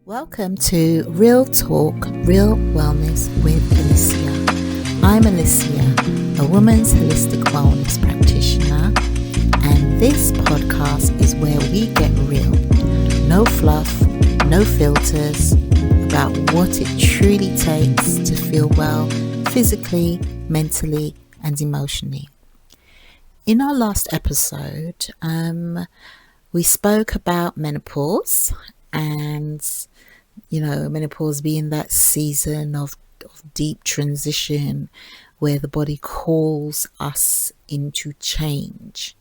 Welcome to Real Talk, Real Wellness with Alicia. I'm Alicia, a woman's holistic wellness practitioner, and this podcast is where we get real. No fluff, no filters, about what it truly takes to feel well physically, mentally, and emotionally. In our last episode, we spoke about menopause and menopause being that season of deep transition where the body calls us into change.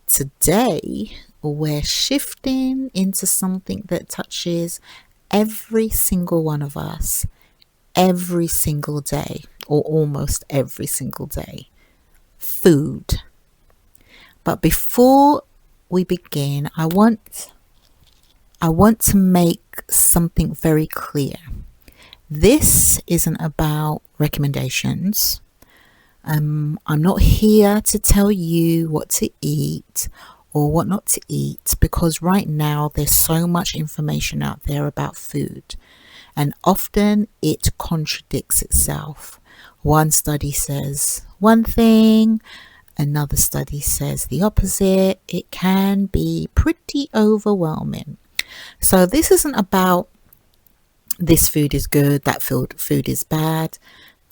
Today, we're shifting into something that touches every single one of us every single day, or almost every single day: food. But before we begin, I want to make something very clear. This isn't about recommendations. I'm not here to tell you what to eat or what not to eat, because right now there's so much information out there about food, and often it contradicts itself. One study says one thing, another study says the opposite. It can be pretty overwhelming. So this isn't about this food is good, that food is bad.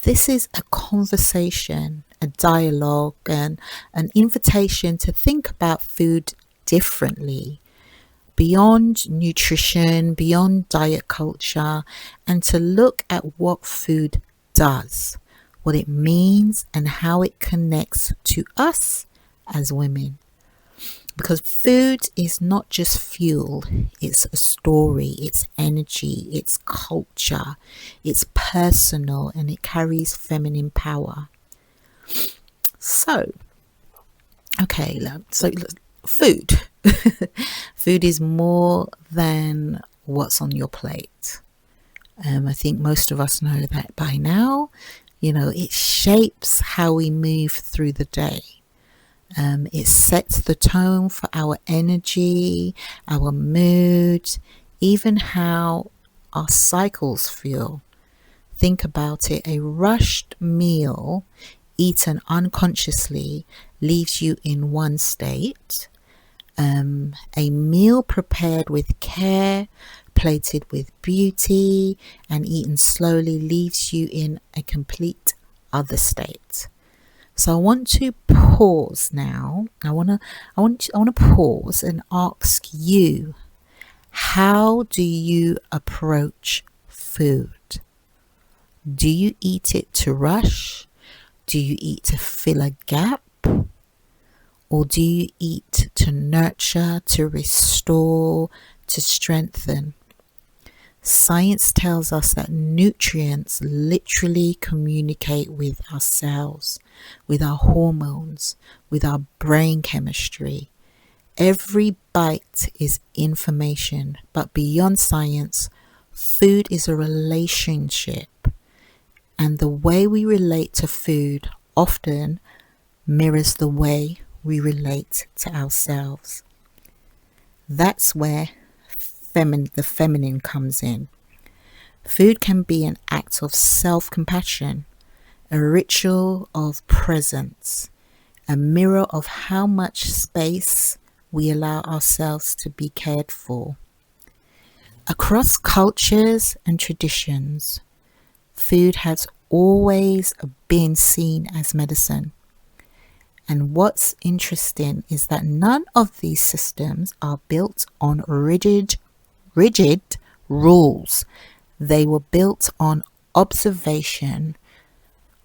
This is a conversation, a dialogue, and an invitation to think about food differently, beyond nutrition, beyond diet culture, and to look at what food does, what it means, and how it connects to us as women. Because food is not just fuel, it's a story, it's energy, it's culture, it's personal, and it carries feminine power. So food. Food is more than what's on your plate. I think most of us know that by now. It shapes how we move through the day. It sets the tone for our energy, our mood, even how our cycles feel. Think about it. A rushed meal eaten unconsciously leaves you in one state. A meal prepared with care, plated with beauty, and eaten slowly leaves you in a complete other state. So I want to pause now. I want to pause and ask you, how do you approach food? Do you eat it to rush? Do you eat to fill a gap? Or do you eat to nurture, to restore, to strengthen? Science tells us that nutrients literally communicate with our cells, with our hormones, with our brain chemistry. Every bite is information, but beyond science, food is a relationship. And the way we relate to food often mirrors the way we relate to ourselves. That's where the feminine comes in. Food can be an act of self-compassion, a ritual of presence, a mirror of how much space we allow ourselves to be cared for. Across cultures and traditions, food has always been seen as medicine. And what's interesting is that none of these systems are built on rigid rules. They were built on observation,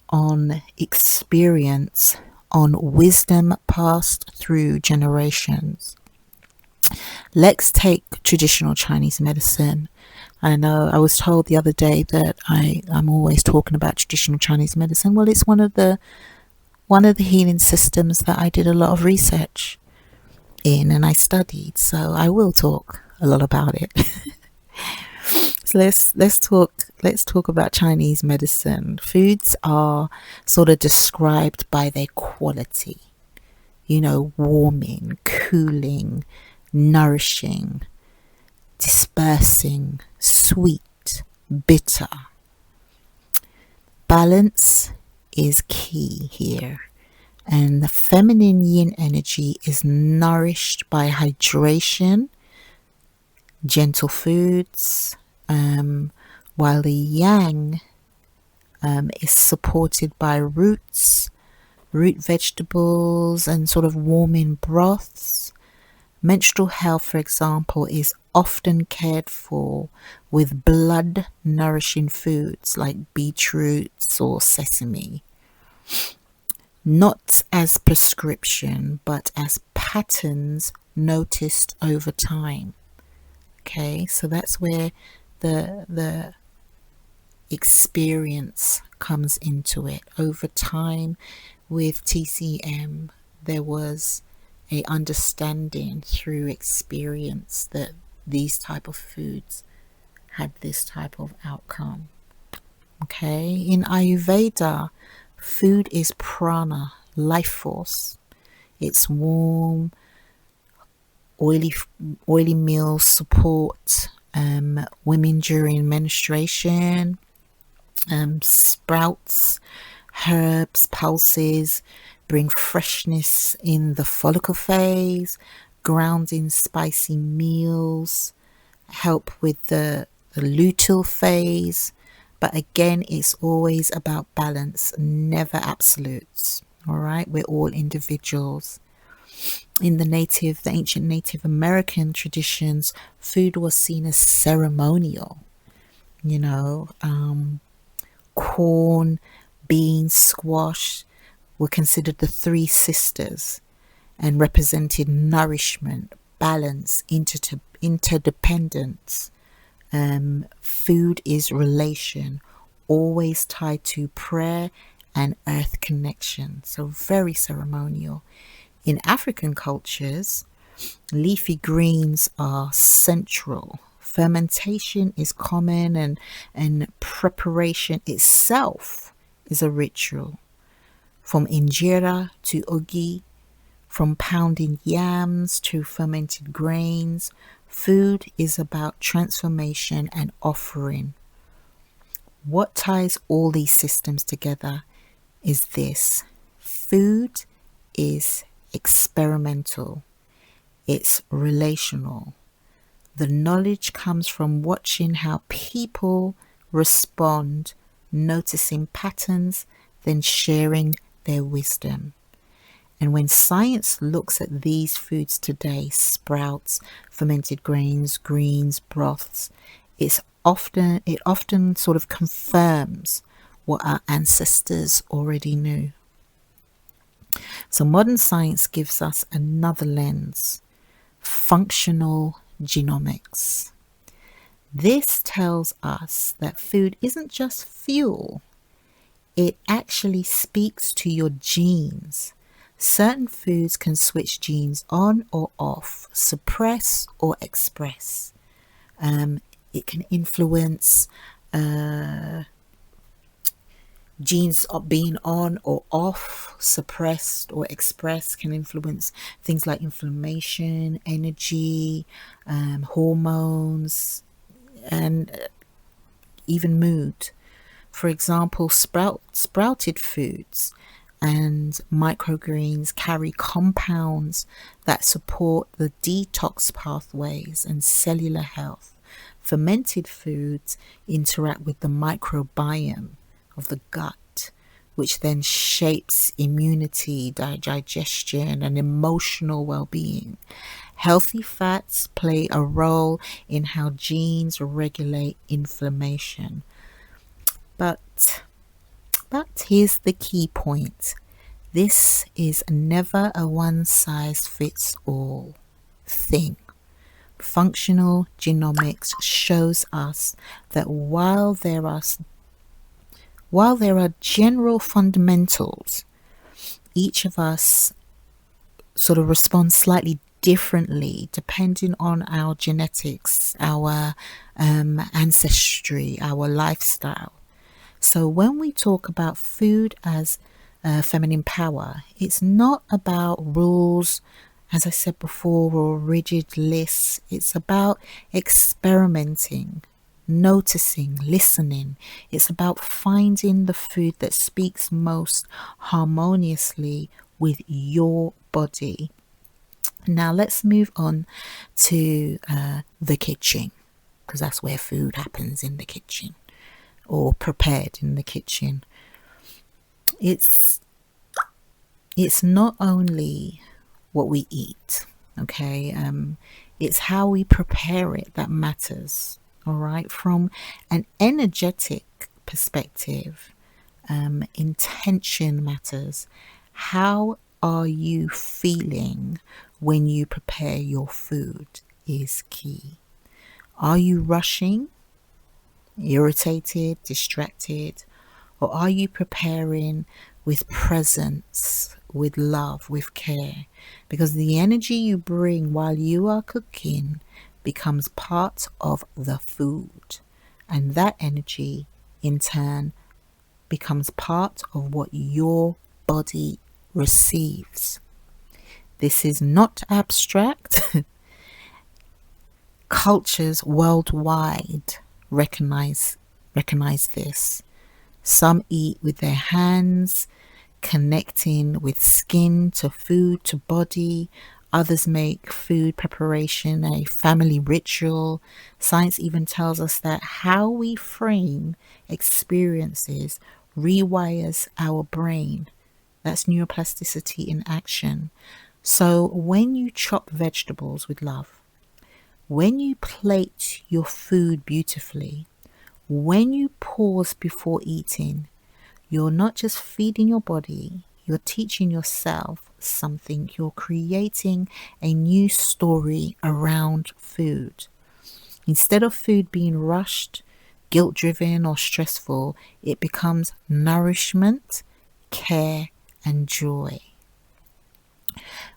on experience, on wisdom passed through generations. Let's take traditional Chinese medicine. I know I was told the other day that I'm always talking about traditional Chinese medicine. Well, it's one of the healing systems that I did a lot of research in and I studied, so I will talk a lot about it. So let's talk about Chinese medicine. Foods are sort of described by their quality. Warming, cooling, nourishing, dispersing, sweet, bitter. Balance is key here. And the feminine yin energy is nourished by hydration, gentle foods, while the yang is supported by roots, root vegetables, and sort of warming broths. Menstrual health, for example, is often cared for with blood nourishing foods like beetroots or sesame. Not as prescription, but as patterns noticed over time. Okay, so that's where the experience comes into it. Over time with TCM, there was a understanding through experience that these type of foods had this type of outcome. Okay, in Ayurveda, food is prana, life force. It's warm, oily meals support women during menstruation. Sprouts, herbs, pulses bring freshness in the follicle phase. Grounding spicy meals help with the luteal phase. But again, it's always about balance, never absolutes. All right, we're all individuals. In the ancient Native American traditions, food was seen as ceremonial. Corn, beans, squash were considered the three sisters and represented nourishment, balance, interdependence. Food is relation, always tied to prayer and earth connection. So very ceremonial. In African cultures, leafy greens are central. Fermentation is common, and preparation itself is a ritual. From injera to ugi, from pounding yams to fermented grains, food is about transformation and offering. What ties all these systems together is this: food is experimental, it's relational. The knowledge comes from watching how people respond, noticing patterns, then sharing their wisdom. And when science looks at these foods today, sprouts, fermented grains, greens, broths, it often sort of confirms what our ancestors already knew. So modern science gives us another lens: functional genomics. This tells us that food isn't just fuel, it actually speaks to your genes. Certain foods can switch genes on or off, suppress or express. It can influence genes being on or off, suppressed or expressed, can influence things like inflammation, energy, hormones, and even mood. For example, sprouted foods and microgreens carry compounds that support the detox pathways and cellular health. Fermented foods interact with the microbiome of the gut, which then shapes immunity, digestion, and emotional well-being. Healthy fats play a role in how genes regulate inflammation. But here's the key point. This is never a one-size-fits-all thing. Functional genomics shows us that while there are general fundamentals, each of us sort of responds slightly differently depending on our genetics, our ancestry, our lifestyle. So when we talk about food as feminine power, it's not about rules, as I said before, or rigid lists. It's about experimenting, noticing, listening. It's about finding the food that speaks most harmoniously with your body. Now let's move on to the kitchen, because that's where food happens, in the kitchen, or prepared in the kitchen. It's not only what we eat, okay? It's how we prepare it that matters, all right? From an energetic perspective, intention matters. How are you feeling when you prepare your food is key. Are you rushing, irritated, distracted, or are you preparing with presence, with love, with care? Because the energy you bring while you are cooking becomes part of the food, and that energy in turn becomes part of what your body receives. This is not abstract. Cultures worldwide recognize this. Some eat with their hands, connecting with skin to food to body. Others make food preparation a family ritual. Science even tells us that how we frame experiences rewires our brain. That's neuroplasticity in action. So when you chop vegetables with love, when you plate your food beautifully, when you pause before eating, you're not just feeding your body, you're teaching yourself something. You're creating a new story around food. Instead of food being rushed, guilt-driven, or stressful, it becomes nourishment, care, and joy.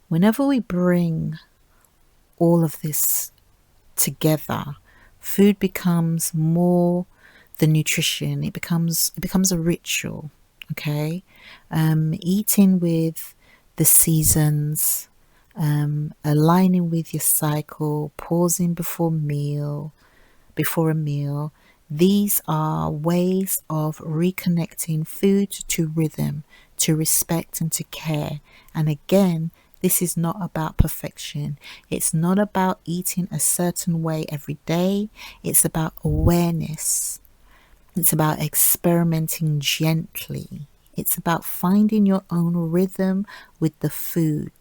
Whenever we bring all of this together, food becomes more than nutrition. It becomes a ritual. Okay, eating with the seasons, aligning with your cycle, pausing before a meal. These are ways of reconnecting food to rhythm, to respect, and to care. And again, this is not about perfection. It's not about eating a certain way every day. It's about awareness. It's about experimenting gently. It's about finding your own rhythm with the food,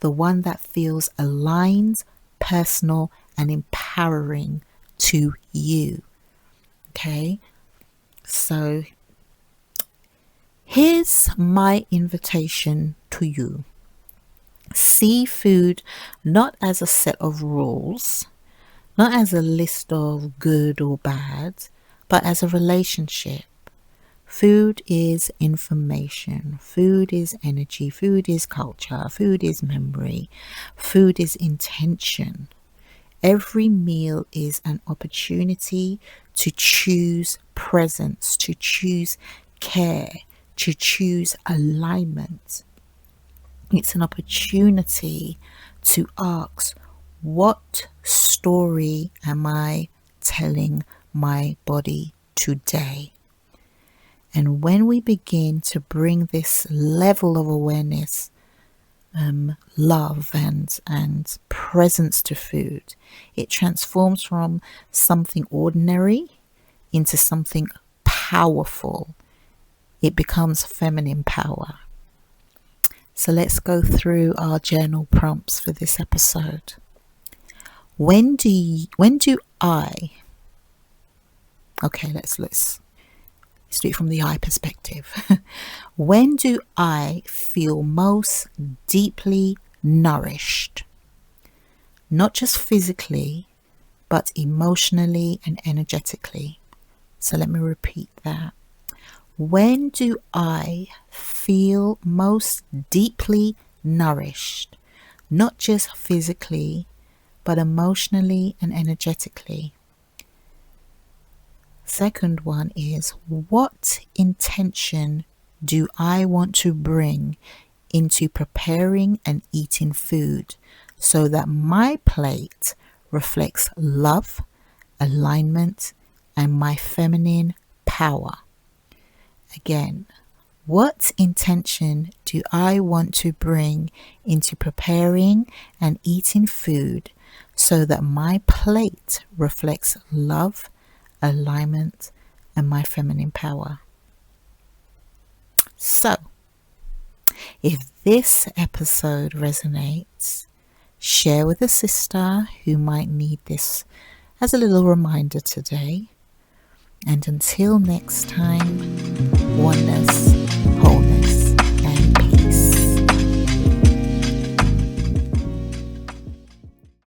the one that feels aligned, personal, and empowering to you. Okay, so here's my invitation to you. See food not as a set of rules, not as a list of good or bad, but as a relationship. Food is information, food is energy, food is culture, food is memory, food is intention. Every meal is an opportunity to choose presence, to choose care, to choose alignment. It's an opportunity to ask, what story am I telling my body today? And when we begin to bring this level of awareness, love and presence to food, it transforms from something ordinary into something powerful. It becomes feminine power. So let's go through our journal prompts for this episode. When do I, okay, let's do it from the I perspective. When do I feel most deeply nourished? Not just physically, but emotionally and energetically. So let me repeat that. When do I feel most deeply nourished? Not just physically, but emotionally and energetically. Second one is, what intention do I want to bring into preparing and eating food so that my plate reflects love, alignment, and my feminine power. Again, what intention do I want to bring into preparing and eating food so that my plate reflects love, alignment, and my feminine power? So, if this episode resonates, share with a sister who might need this as a little reminder today. And until next time, oneness.